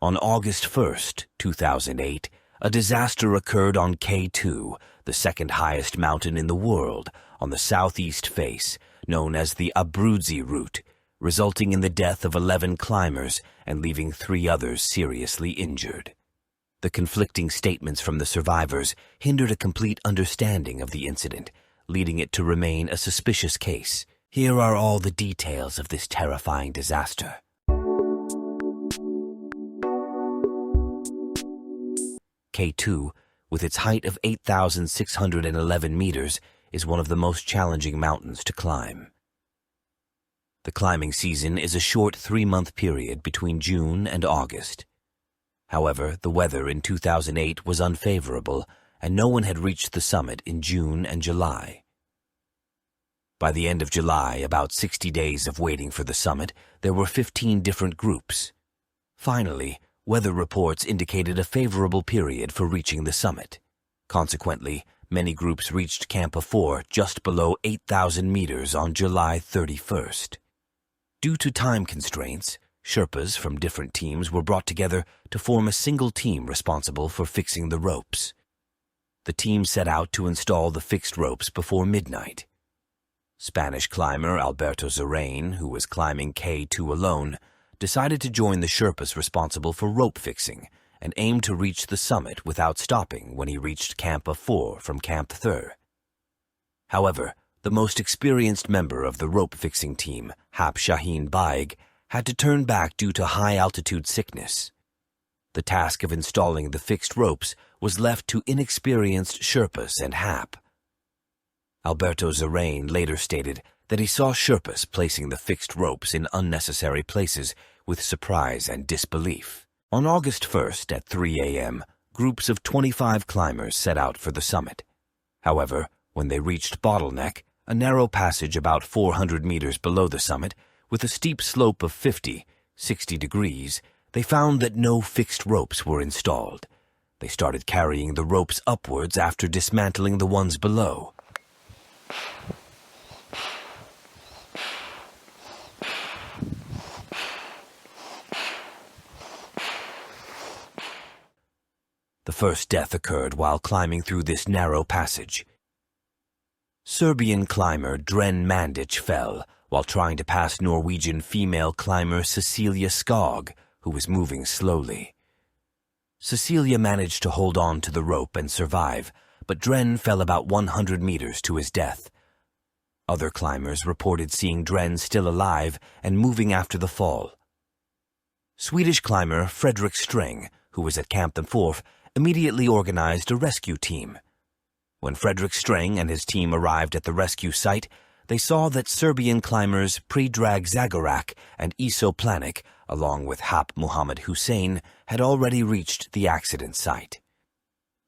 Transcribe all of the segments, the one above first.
On August 1st, 2008, a disaster occurred on K2, the second highest mountain in the world, on the southeast face, known as the Abruzzi Route, resulting in the death of 11 climbers and leaving 3 others seriously injured. The conflicting statements from the survivors hindered a complete understanding of the incident, leading it to remain a suspicious case. Here are all the details of this terrifying disaster. K2, with its height of 8,611 meters, is one of the most challenging mountains to climb. The climbing season is a short 3-month period between June and August. However, the weather in 2008 was unfavorable, and no one had reached the summit in June and July. By the end of July, about 60 days of waiting for the summit, there were 15 different groups. Finally, weather reports indicated a favorable period for reaching the summit. Consequently, many groups reached Camp 4 just below 8,000 meters on July 31st. Due to time constraints, Sherpas from different teams were brought together to form a single team responsible for fixing the ropes. The team set out to install the fixed ropes before midnight. Spanish climber Alberto Zerain, who was climbing K2 alone, decided to join the Sherpas responsible for rope fixing and aimed to reach the summit without stopping when he reached Camp 4 from Camp 3. However, the most experienced member of the rope fixing team, Hap Shaheen Baig, had to turn back due to high-altitude sickness. The task of installing the fixed ropes was left to inexperienced Sherpas and Hap. Alberto Zerain later stated that he saw Sherpas placing the fixed ropes in unnecessary places with surprise and disbelief. On August 1st at 3 a.m., groups of 25 climbers set out for the summit. However, when they reached Bottleneck, a narrow passage about 400 meters below the summit, with a steep slope of 60 degrees, they found that no fixed ropes were installed. They started carrying the ropes upwards after dismantling the ones below. The first death occurred while climbing through this narrow passage. Serbian climber Dren Mandic fell while trying to pass Norwegian female climber Cecilia Skog, who was moving slowly. Cecilia managed to hold on to the rope and survive, but Dren fell about 100 meters to his death. Other climbers reported seeing Dren still alive and moving after the fall. Swedish climber Fredrik Sträng, who was at Camp 4, immediately organized a rescue team. When Fredrik Sträng and his team arrived at the rescue site, they saw that Serbian climbers Predrag Zagorak and Iso Planic, along with Hap Muhammad Hussein, had already reached the accident site.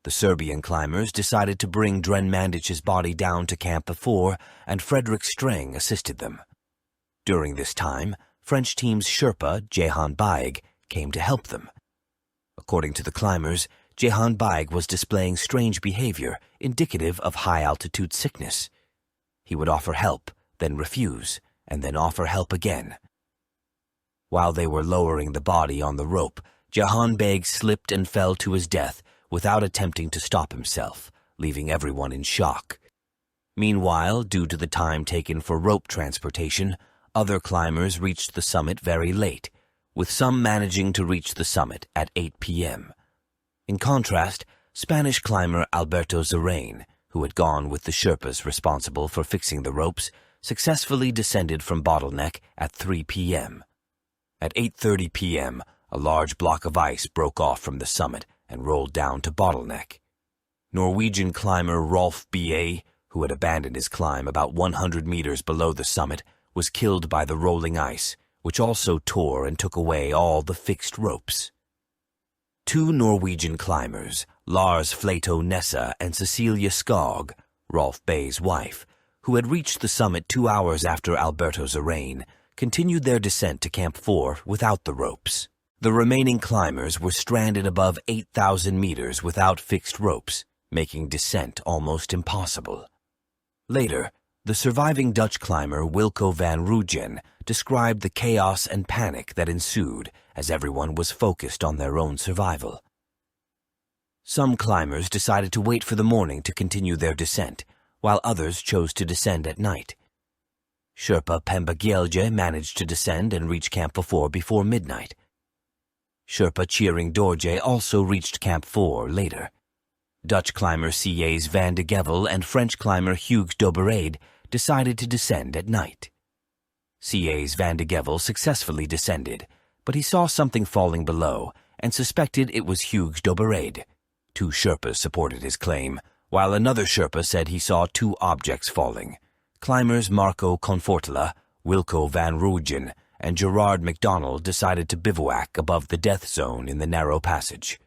The Serbian climbers decided to bring Dren Mandic's body down to Camp 4, and Fredrik Sträng assisted them. During this time, French team's Sherpa, Jehan Baig, came to help them. According to the climbers, Jehan Baig was displaying strange behavior indicative of high-altitude sickness. He would offer help, then refuse, and then offer help again. While they were lowering the body on the rope, Jehan Baig slipped and fell to his death without attempting to stop himself, leaving everyone in shock. Meanwhile, due to the time taken for rope transportation, other climbers reached the summit very late, with some managing to reach the summit at 8 p.m. In contrast, Spanish climber Alberto Zerain, who had gone with the Sherpas responsible for fixing the ropes, successfully descended from Bottleneck at 3 p.m. At 8:30 p.m., a large block of ice broke off from the summit and rolled down to Bottleneck. Norwegian climber Rolf B.A., who had abandoned his climb about 100 meters below the summit, was killed by the rolling ice, which also tore and took away all the fixed ropes. 2 Norwegian climbers, Lars Flato Nessa and Cecilia Skog, Rolf Bay's wife, who had reached the summit 2 hours after Alberto Zerain, continued their descent to Camp 4 without the ropes. The remaining climbers were stranded above 8,000 meters without fixed ropes, making descent almost impossible. Later, The surviving Dutch climber Wilco van Rooyen described the chaos and panic that ensued as everyone was focused on their own survival. Some climbers decided to wait for the morning to continue their descent, while others chose to descend at night. Sherpa Pemba Gyelje managed to descend and reach Camp 4 before midnight. Sherpa Cheering Dorje also reached Camp 4 later. Dutch climber C.A.'s Van de Gevel and French climber Hugues Doberade decided to descend at night. C.A.'s Van de Gevel successfully descended, but he saw something falling below and suspected it was Hugues Doberade. 2 Sherpas supported his claim, while another Sherpa said he saw 2 objects falling. Climbers Marco Confortola, Wilco van Rooyen, and Gerard MacDonald decided to bivouac above the death zone in the narrow passage.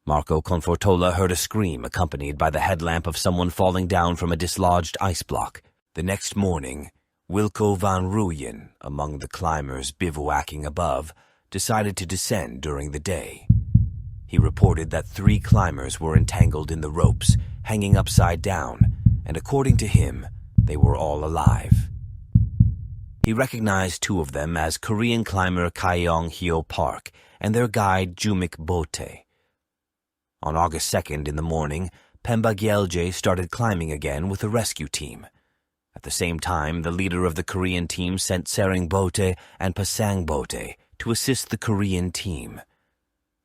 Marco Confortola heard a scream accompanied by the headlamp of someone falling down from a dislodged ice block. The next morning, Wilco van Rooyen, among the climbers bivouacking above, decided to descend during the day. He reported that 3 climbers were entangled in the ropes, hanging upside down, and according to him, they were all alive. He recognized 2 of them as Korean climber Kyeong Hyo Park and their guide Jumik Bote. On August 2nd in the morning, Pemba Gyelje started climbing again with a rescue team. At the same time, the leader of the Korean team sent Sering Bote and Pasang Bote to assist the Korean team.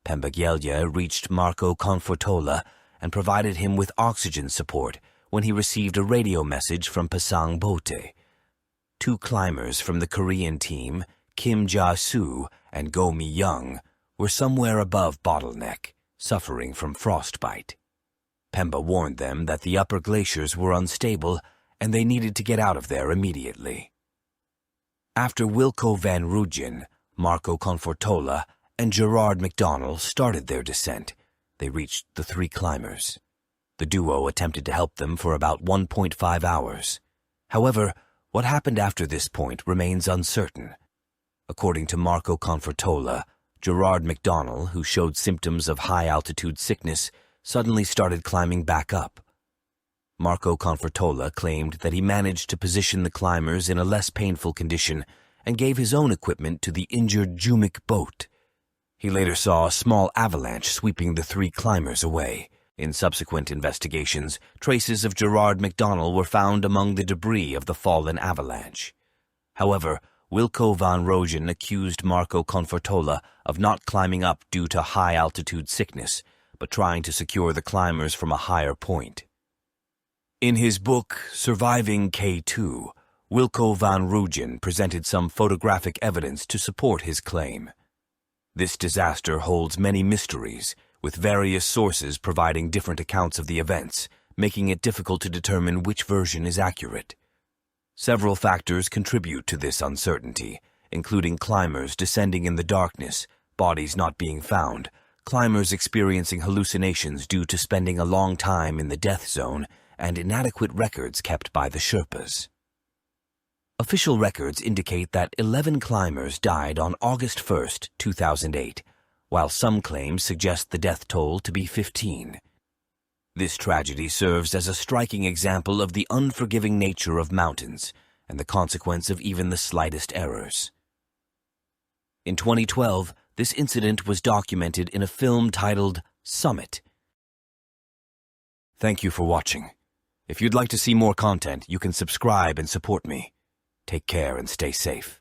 Pemba Gyelje reached Marco Confortola and provided him with oxygen support when he received a radio message from Pasang Bote. 2 climbers from the Korean team, Kim Ja-soo and Go Mi-young, were somewhere above Bottleneck, suffering from frostbite. Pemba warned them that the upper glaciers were unstable and they needed to get out of there immediately. After Wilco van Rooyen, Marco Confortola, and Gerard MacDonald started their descent, they reached the 3 climbers. The duo attempted to help them for about 1.5 hours. However, what happened after this point remains uncertain. According to Marco Confortola, Gerard MacDonald, who showed symptoms of high-altitude sickness, suddenly started climbing back up. Marco Confortola claimed that he managed to position the climbers in a less painful condition and gave his own equipment to the injured Jumik boat. He later saw a small avalanche sweeping the 3 climbers away. In subsequent investigations, traces of Gerard MacDonald were found among the debris of the fallen avalanche. However, Wilco van Rooyen accused Marco Confortola of not climbing up due to high-altitude sickness, but trying to secure the climbers from a higher point. In his book, Surviving K2, Wilco van Rooyen presented some photographic evidence to support his claim. This disaster holds many mysteries, with various sources providing different accounts of the events, making it difficult to determine which version is accurate. Several factors contribute to this uncertainty, including climbers descending in the darkness, bodies not being found, climbers experiencing hallucinations due to spending a long time in the death zone, and inadequate records kept by the Sherpas. Official records indicate that 11 climbers died on August 1, 2008, while some claims suggest the death toll to be 15. This tragedy serves as a striking example of the unforgiving nature of mountains and the consequence of even the slightest errors. In 2012, this incident was documented in a film titled Summit. Thank you for watching. If you'd like to see more content, you can subscribe and support me. Take care and stay safe.